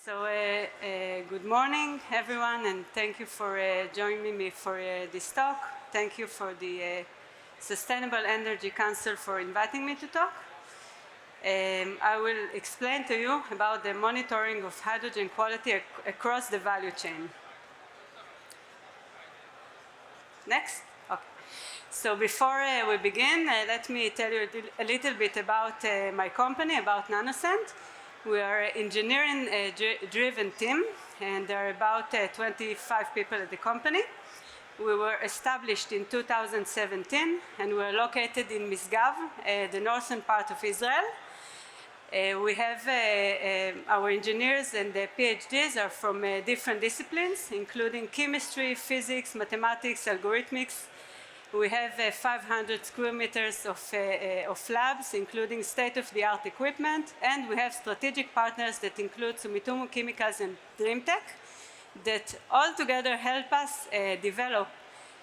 Good morning, everyone, and thank you for joining me for this talk. Thank you for the Sustainable Energy Council for inviting me to talk. I will explain to you about the monitoring of hydrogen quality across the value chain. Next. Okay. So before we begin, let me tell you a little bit about my company, about NanoScent. We are an engineering-driven team, and there are about 25 people at the company. We were established in 2017, and we are located in Misgav, the northern part of Israel. We have our engineers and the PhDs are from different disciplines, including chemistry, physics, mathematics, algorithmics. We have 500 square meters of labs, including state-of-the-art equipment, and we have strategic partners that include Sumitomo Chemicals and DreamTech that all together help us develop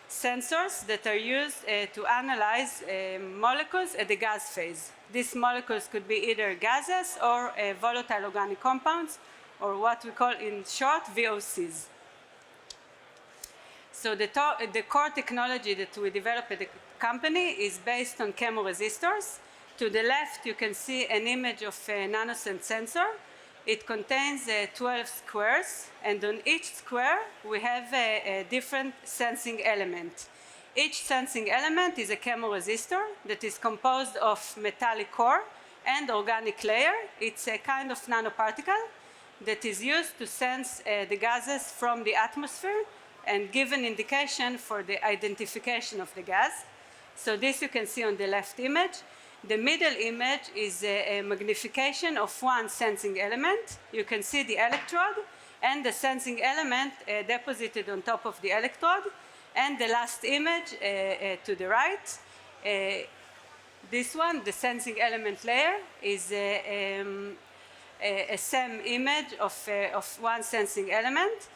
sensors that are used to analyze molecules at the gas phase. These molecules could be either gases or volatile organic compounds, or what we call in short VOCs. So the core technology that we develop at the company is based on chemoresistors. To the left, you can see an image of a NanoScent sensor. It contains 12 squares, and on each square, we have a different sensing element. Each sensing element is a chemoresistor that is composed of metallic core and organic layer. It's a kind of nanoparticle that is used to sense the gases from the atmosphere and give an indication for the identification of the gas. So this you can see on the left image. The middle image is a magnification of one sensing element. You can see the electrode and the sensing element deposited on top of the electrode. And the last image to the right, this one, the sensing element layer, is a SEM image of one sensing element.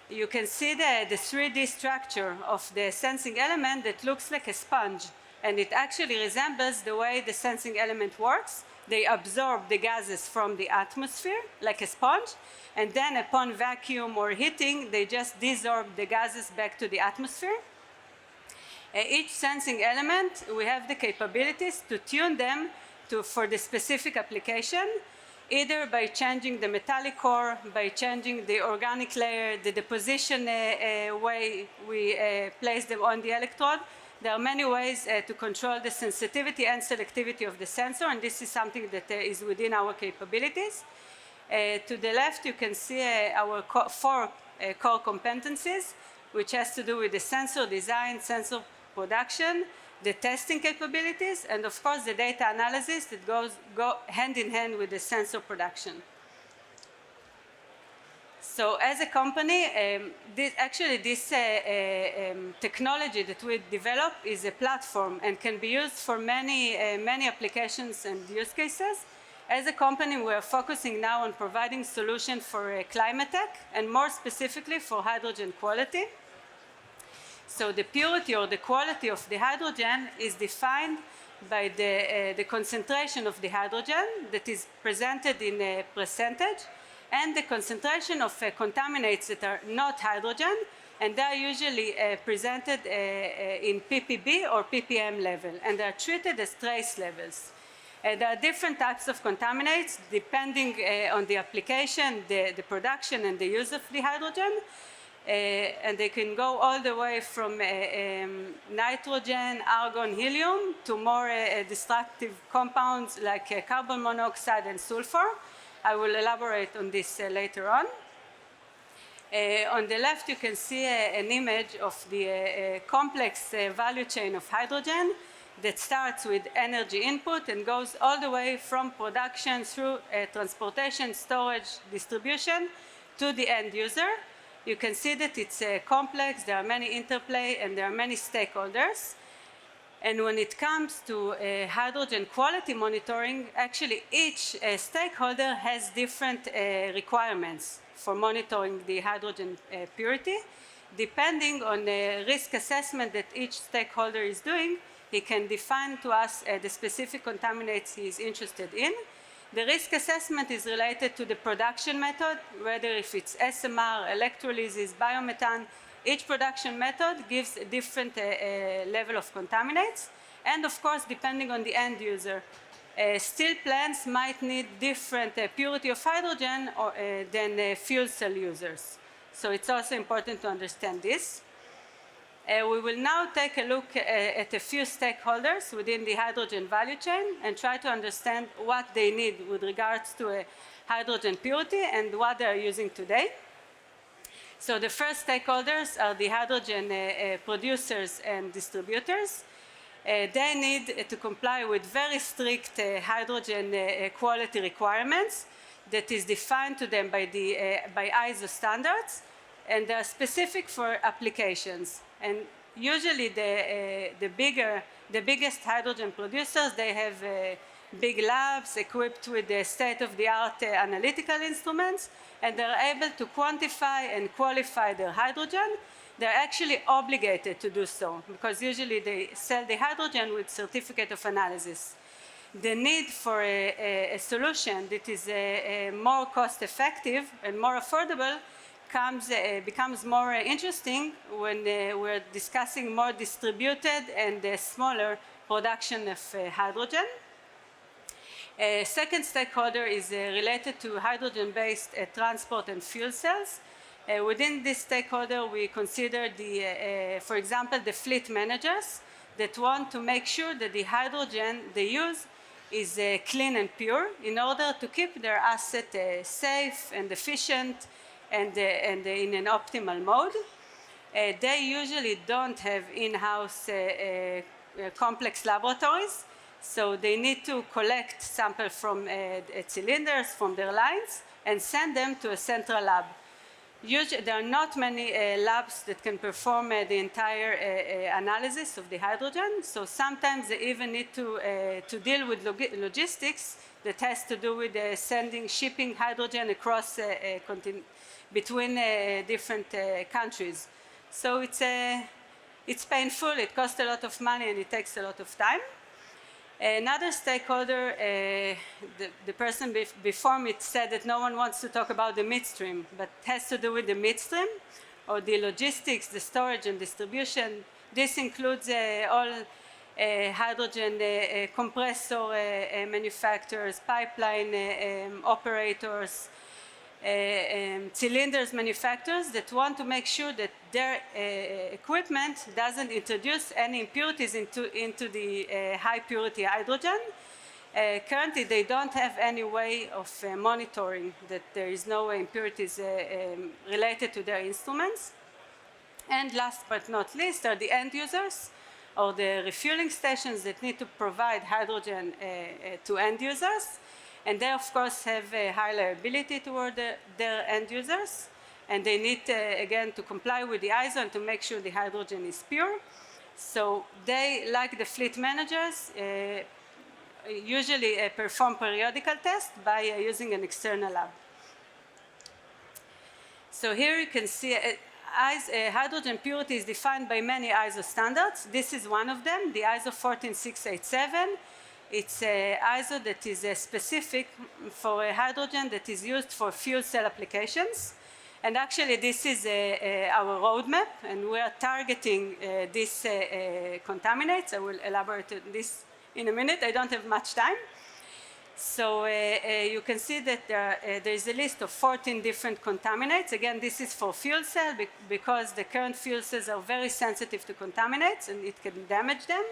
You can see the 3D structure of the sensing element that looks like a sponge, and it actually resembles the way the sensing element works. They absorb the gases from the atmosphere like a sponge, and then upon vacuum or heating, they just desorb the gases back to the atmosphere. Each sensing element, we have the capabilities to tune them for the specific application, either by changing the metallic core, by changing the organic layer, the deposition way we place them on the electrode. There are many ways to control the sensitivity and selectivity of the sensor, and this is something that is within our capabilities. To the left, you can see our four core competencies, which has to do with the sensor design, sensor production, the testing capabilities, and of course the data analysis that go hand in hand with the sensor production. So as a company, this technology that we develop is a platform and can be used for many applications and use cases. As a company, we are focusing now on providing solutions for climate tech and more specifically for hydrogen quality. So the purity or the quality of the hydrogen is defined by the concentration of the hydrogen that is presented in a percentage, and the concentration of contaminants that are not hydrogen, and they are usually presented in ppb or ppm level, and they are treated as trace levels. There are different types of contaminants depending on the application, the production, and the use of the hydrogen. And they can go all the way from nitrogen, argon, helium to more destructive compounds like carbon monoxide and sulfur. I will elaborate on this later on. On the left, you can see an image of the complex value chain of hydrogen that starts with energy input and goes all the way from production through transportation, storage, distribution to the end user. You can see that it's complex, there are many interplay, and there are many stakeholders. And when it comes to hydrogen quality monitoring, actually each stakeholder has different requirements for monitoring the hydrogen purity. Depending on the risk assessment that each stakeholder is doing, he can define to us the specific contaminants he is interested in. The risk assessment is related to the production method, whether if it's SMR, electrolysis, biomethane. Each production method gives a different level of contaminants, and of course, depending on the end user. Steel plants might need different purity of hydrogen than fuel cell users. So it's also important to understand this. We will now take a look at a few stakeholders within the hydrogen value chain and try to understand what they need with regards to hydrogen purity and what they are using today. So the first stakeholders are the hydrogen producers and distributors. They need to comply with very strict hydrogen quality requirements that is defined to them by ISO standards, and they are specific for applications. And usually the biggest hydrogen producers, they have big labs equipped with the state-of-the-art analytical instruments, and they're able to quantify and qualify their hydrogen. They're actually obligated to do so, because usually they sell the hydrogen with certificate of analysis. The need for a solution that is more cost-effective and more affordable becomes more interesting when we're discussing more distributed and smaller production of hydrogen. Second stakeholder is related to hydrogen-based transport and fuel cells. Within this stakeholder, we consider for example, the fleet managers that want to make sure that the hydrogen they use is clean and pure in order to keep their asset safe and efficient and in an optimal mode. They usually don't have in-house complex laboratories, so they need to collect samples from cylinders from their lines and send them to a central lab. Usually, there are not many labs that can perform the entire analysis of the hydrogen, so sometimes they even need to deal with logistics that has to do with shipping hydrogen across between different countries. So it's painful, it costs a lot of money, and it takes a lot of time. Another stakeholder, the person before me said that no one wants to talk about the midstream, but it has to do with the midstream, or the logistics, the storage and distribution. This includes all hydrogen compressor manufacturers, pipeline operators, cylinders manufacturers that want to make sure that their equipment doesn't introduce any impurities into the high purity hydrogen. Currently, they don't have any way of monitoring that there is no impurities related to their instruments. And last but not least are the end users, or the refueling stations that need to provide hydrogen to end users. And they, of course, have a high liability toward their end users. And they need, again, to comply with the ISO and to make sure the hydrogen is pure. So they, like the fleet managers, usually perform periodical tests by using an external lab. So here you can see hydrogen purity is defined by many ISO standards. This is one of them, the ISO 14687. It's an ISO that is specific for hydrogen that is used for fuel cell applications. And actually, this is our roadmap, and we are targeting these contaminants. I will elaborate on this in a minute. I don't have much time. So you can see that there is a list of 14 different contaminants. Again, this is for fuel cell because the current fuel cells are very sensitive to contaminants, and it can damage them.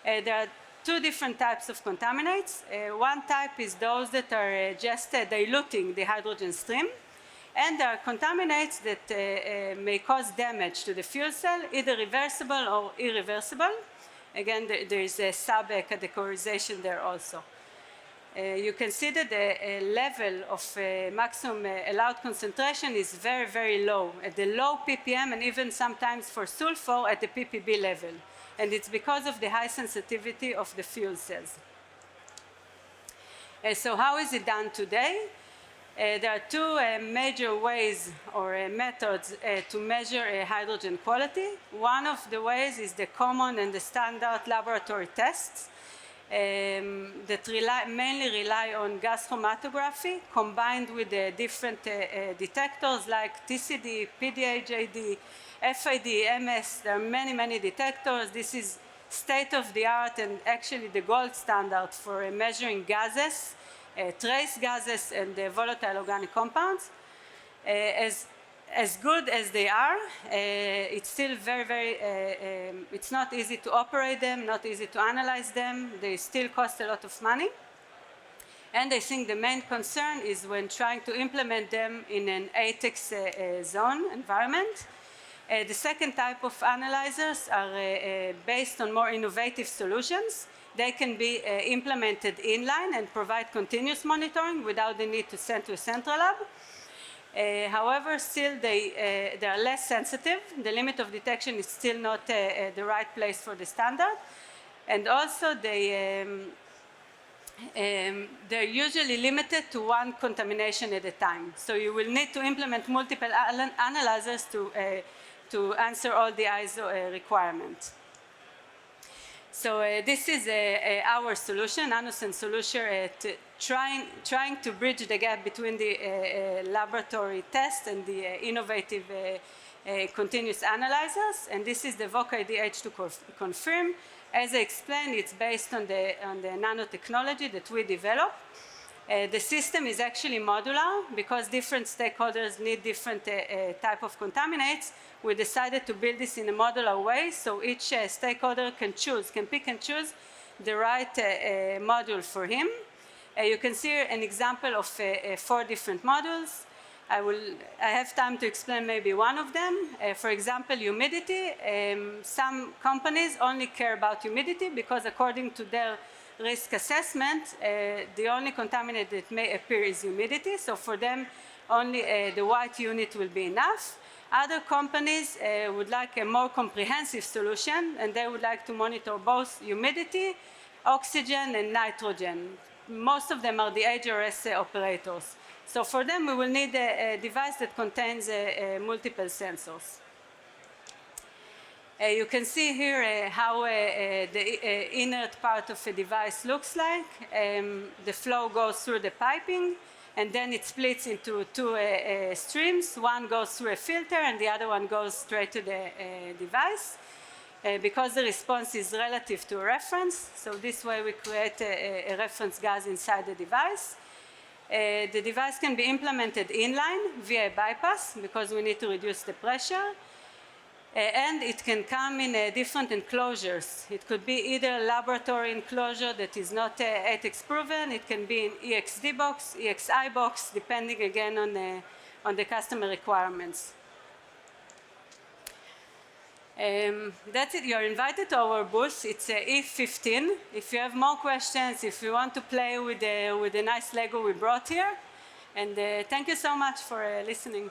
There are two different types of contaminants. One type is those that are just diluting the hydrogen stream, and there are contaminants that may cause damage to the fuel cell, either reversible or irreversible. Again, there is a sub-categorization there also. You can see that the level of maximum allowed concentration is very, very low, at the low ppm, and even sometimes for sulfur at the ppb level. And it's because of the high sensitivity of the fuel cells. So how is it done today? There are two major ways or methods to measure hydrogen quality. One of the ways is the common and the standard laboratory tests. that mainly rely on gas chromatography combined with different detectors like TCD, PDA-JD, FID, MS. There are many, many detectors. This is state-of-the-art and actually the gold standard for measuring gases, trace gases, and volatile organic compounds. As good as they are, it's still it's not easy to operate them, not easy to analyze them. They still cost a lot of money. And I think the main concern is when trying to implement them in an ATEX zone environment. The second type of analyzers are based on more innovative solutions. They can be implemented inline and provide continuous monitoring without the need to send to a central lab. However, still they are less sensitive. The limit of detection is still not the right place for the standard. And also they're usually limited to one contamination at a time. So you will need to implement multiple analyzers to answer all the ISO requirements. So this is our solution, NanoScent solution, trying to bridge the gap between the laboratory test and the innovative continuous analyzers. And this is the VOC-ID H2 confirm. As I explained, it's based on the nanotechnology that we developed. The system is actually modular because different stakeholders need different type of contaminants. We decided to build this in a modular way, so each stakeholder can pick and choose the right module for him. You can see an example of 4 different modules. I have time to explain maybe one of them. For example, humidity. Some companies only care about humidity because according to their risk assessment, the only contaminant that may appear is humidity. So for them, only the white unit will be enough. Other companies would like a more comprehensive solution, and they would like to monitor both humidity, oxygen, and nitrogen. Most of them are the HRS operators. So for them, we will need a device that contains multiple sensors. You can see here how the inert part of a device looks like. The flow goes through the piping, and then it splits into 2 streams. One goes through a filter, and the other one goes straight to the device. Because the response is relative to a reference, so this way we create a reference gas inside the device. The device can be implemented inline via bypass because we need to reduce the pressure. And it can come in different enclosures. It could be either a laboratory enclosure that is not ATEX proven. It can be an EXD box, EXI box, depending again on the customer requirements. That's it. You're invited to our booth. It's E15. If you have more questions, if you want to play with the nice Lego we brought here. And thank you so much for listening.